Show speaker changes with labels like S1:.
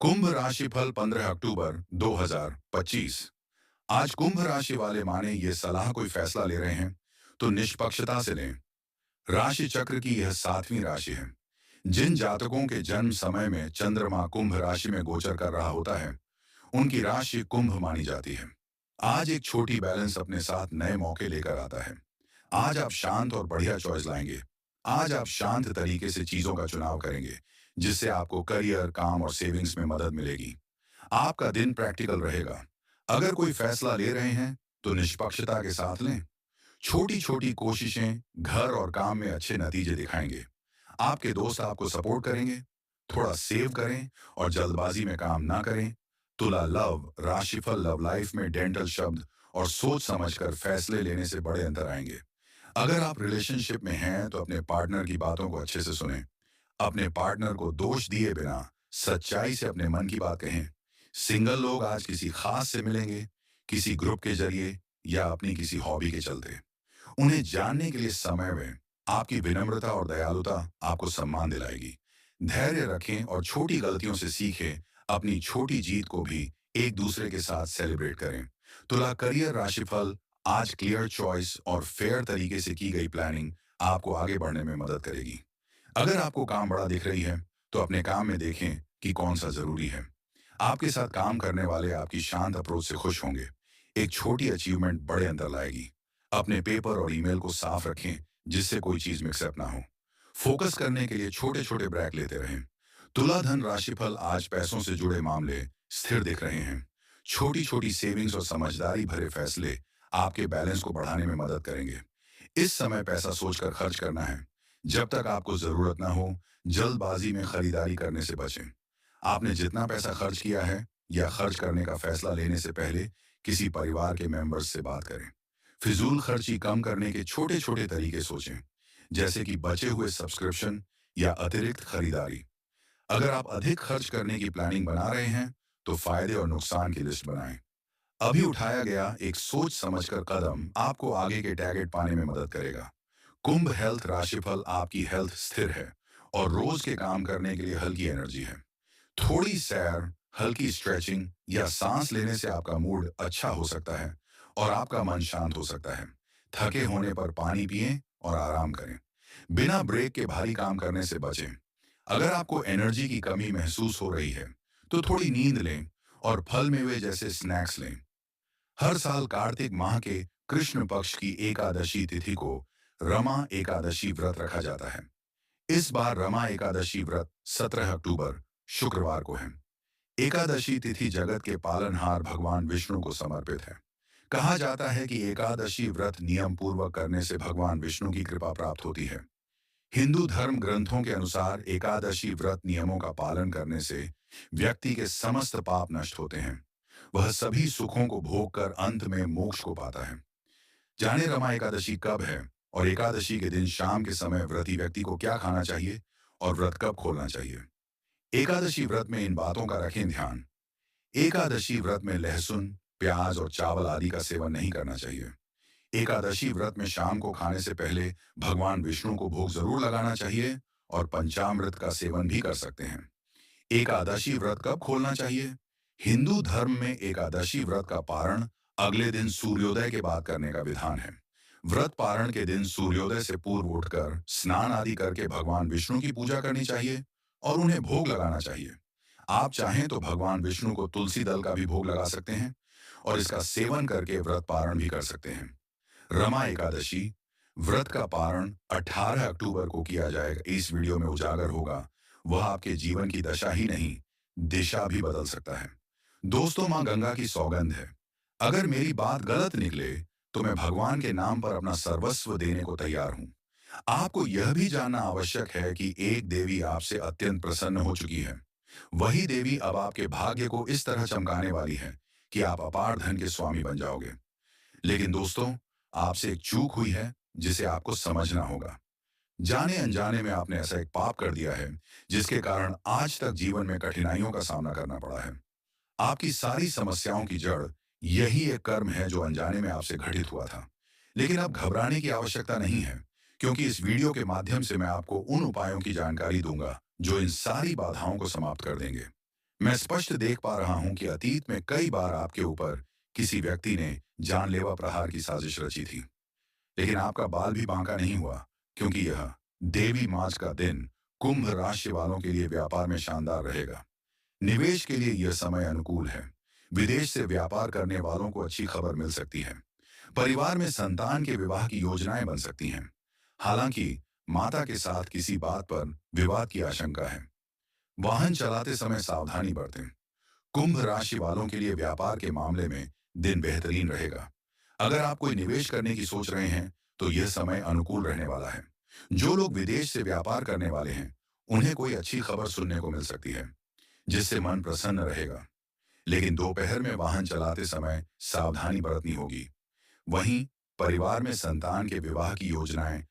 S1: कुंभ राशिफल 15 अक्टूबर 2025। आज कुंभ राशि वाले माने ये सलाह कोई फैसला ले रहे हैं तो निष्पक्षता से लें। राशि चक्र की यह 7वीं राशि है। जिन जातकों के जन्म समय में चंद्रमा कुंभ राशि में गोचर कर रहा होता है, उनकी राशि कुंभ मानी जाती है। आज एक छोटी बैलेंस अपने साथ नए मौके लेकर आता है। आज आप शांत और बढ़िया चॉइस लाएंगे। आज आप शांत तरीके से चीजों का चुनाव करेंगे, जिससे आपको करियर, काम और सेविंग्स में मदद मिलेगी। आपका दिन प्रैक्टिकल रहेगा। अगर कोई फैसला ले रहे हैं तो निष्पक्षता के साथ लें। छोटी छोटी कोशिशें घर और काम में अच्छे नतीजे दिखाएंगे। आपके दोस्त आपको सपोर्ट करेंगे। थोड़ा सेव करें और जल्दबाजी में काम ना करें। तुला लव राशिफल लव लाइफ में डेंटल शब्द और सोच समझकर फैसले लेने से बड़े अंतर आएंगे। अगर आप रिलेशनशिप में हैं तो अपने पार्टनर की बातों को अच्छे से सुनें। अपने पार्टनर को दोष दिए बिना सच्चाई से अपने मन की बात कहें। सिंगल लोग आज किसी खास से मिलेंगे, किसी ग्रुप के जरिए या अपनी किसी हॉबी के चलते। उन्हें जानने के लिए समय में आपकी विनम्रता और दयालुता आपको सम्मान दिलाएगी। धैर्य रखें और छोटी गलतियों से सीखें। अपनी छोटी जीत को भी एक दूसरे के साथ सेलिब्रेट करें। तुला करियर राशिफल। आज क्लियर चॉइस और फेयर तरीके से की गई प्लानिंग आपको आगे बढ़ने में मदद करेगी। अगर आपको काम बड़ा दिख रही है तो अपने काम में देखें कि कौन सा जरूरी है। आपके साथ काम करने वाले आपकी शांत अप्रोच से खुश होंगे। एक छोटी अचीवमेंट बड़े अंतर लाएगी। अपने पेपर और ईमेल को साफ रखें, जिससे कोई चीज मिक्सअप ना हो। फोकस करने के लिए छोटे छोटे ब्रेक लेते रहें। तुला धन राशिफल। आज पैसों से जुड़े मामले स्थिर दिख रहे हैं। छोटी छोटी सेविंग्स और समझदारी भरे फैसले आपके बैलेंस को बढ़ाने में मदद करेंगे। इस समय पैसा सोचकर खर्च करना है। जब तक आपको जरूरत ना हो, जल्दबाजी में खरीदारी करने से बचें। आपने जितना पैसा खर्च किया है या खर्च करने का फैसला लेने से पहले किसी परिवार के मेंबर्स से बात करें। फिजूल खर्ची कम करने के छोटे छोटे तरीके सोचें, जैसे कि बचे हुए सब्सक्रिप्शन या अतिरिक्त खरीदारी। अगर आप अधिक खर्च करने की प्लानिंग बना रहे हैं तो फायदे और नुकसान की लिस्ट बनाएं। अभी उठाया गया एक सोच समझकर कदम आपको आगे के टारगेट पाने में मदद करेगा। कुंभ हेल्थ राशिफल। आपकी हेल्थ स्थिर है और रोज के काम करने के लिए हल्की एनर्जी है। थोड़ी सैर, हल्की स्ट्रेचिंग या सांस लेने से आपका मूड अच्छा हो सकता है और आपका मन शांत हो सकता है। थके होने पर पानी पिएं और आराम करें। बिना ब्रेक के भारी काम करने से बचें। अगर आपको एनर्जी की कमी महसूस हो रही है तो थोड़ी नींद लें और फल मेवे जैसे स्नैक्स लें। हर साल कार्तिक माह के कृष्ण पक्ष की एकादशी तिथि को रमा एकादशी व्रत रखा जाता है। इस बार रमा एकादशी व्रत 17 अक्टूबर शुक्रवार को है। एकादशी तिथि जगत के पालनहार भगवान विष्णु को समर्पित है। कहा जाता है कि एकादशी व्रत नियम पूर्वक करने से भगवान विष्णु की कृपा प्राप्त होती है। हिंदू धर्म ग्रंथों के अनुसार एकादशी व्रत नियमों का पालन करने से व्यक्ति के समस्त पाप नष्ट होते हैं। वह सभी सुखों को भोग कर अंत में मोक्ष को पाता है। जाने रमा एकादशी कब है और एकादशी के दिन शाम के समय व्रती व्यक्ति को क्या खाना चाहिए और व्रत कब खोलना चाहिए। एकादशी व्रत में इन बातों का रखें ध्यान। एकादशी व्रत में लहसुन, प्याज और चावल आदि का सेवन नहीं करना चाहिए। एकादशी व्रत में शाम को खाने से पहले भगवान विष्णु को भोग जरूर लगाना चाहिए और पंचामृत का सेवन भी कर सकते हैं। एकादशी व्रत कब खोलना चाहिए। हिंदू धर्म में एकादशी व्रत का पारण अगले दिन सूर्योदय के बाद करने का विधान है। व्रत पारण के दिन सूर्योदय से पूर्व उठकर स्नान आदि करके भगवान विष्णु की पूजा करनी चाहिए और उन्हें भोग लगाना चाहिए। आप चाहें तो भगवान विष्णु को तुलसी दल का भी भोग लगा सकते हैं और इसका सेवन करके व्रत पारण भी कर सकते हैं। रमा एकादशी व्रत का पारण 18 अक्टूबर को किया जाएगा। इस वीडियो में उजागर होगा वह आपके जीवन की दशा ही नहीं, दिशा भी बदल सकता है। दोस्तों, मां गंगा की सौगंध है, अगर मेरी बात गलत निकले तो मैं भगवान के नाम पर अपना सर्वस्व देने को तैयार हूं। आपको यह भी जानना आवश्यक है कि एक देवी आपसे अत्यंत प्रसन्न हो चुकी है। वही देवी अब आपके भाग्य को इस तरह चमकाने वाली है कि आप अपार धन के स्वामी बन जाओगे। लेकिन दोस्तों, आपसे एक चूक हुई है जिसे आपको समझना होगा। जाने अनजाने में आपने ऐसा एक पाप कर दिया है जिसके कारण आज तक जीवन में कठिनाइयों का सामना करना पड़ा है। आपकी सारी समस्याओं की जड़ यही एक कर्म है जो अनजाने में आपसे घटित हुआ था। लेकिन अब घबराने की आवश्यकता नहीं है, क्योंकि इस वीडियो के माध्यम से मैं आपको उन उपायों की जानकारी दूंगा जो इन सारी बाधाओं को समाप्त कर देंगे। मैं स्पष्ट देख पा रहा हूं कि अतीत में कई बार आपके ऊपर किसी व्यक्ति ने जानलेवा प्रहार की साजिश रची थी, लेकिन आपका बाल भी बांका नहीं हुआ, क्योंकि यह देवी मार्च का दिन कुंभ राशि वालों के लिए व्यापार में शानदार रहेगा। निवेश के लिए यह समय अनुकूल है। विदेश से व्यापार करने वालों को अच्छी खबर मिल सकती है। परिवार में संतान के विवाह की योजनाएं बन सकती हैं। हालांकि माता के साथ किसी बात पर विवाद की आशंका है। वाहन चलाते समय सावधानी बरतें। कुंभ राशि वालों के लिए व्यापार के मामले में दिन बेहतरीन रहेगा। अगर आप कोई निवेश करने की सोच रहे हैं, तो यह समय अनुकूल रहने वाला है। जो लोग विदेश से व्यापार करने वाले हैं, उन्हें कोई अच्छी खबर सुनने को मिल सकती है, जिससे मन प्रसन्न रहेगा। लेकिन दोपहर में वाहन चलाते समय सावधानी बरतनी होगी। वहीं परिवार में संतान के विवाह की योजनाएं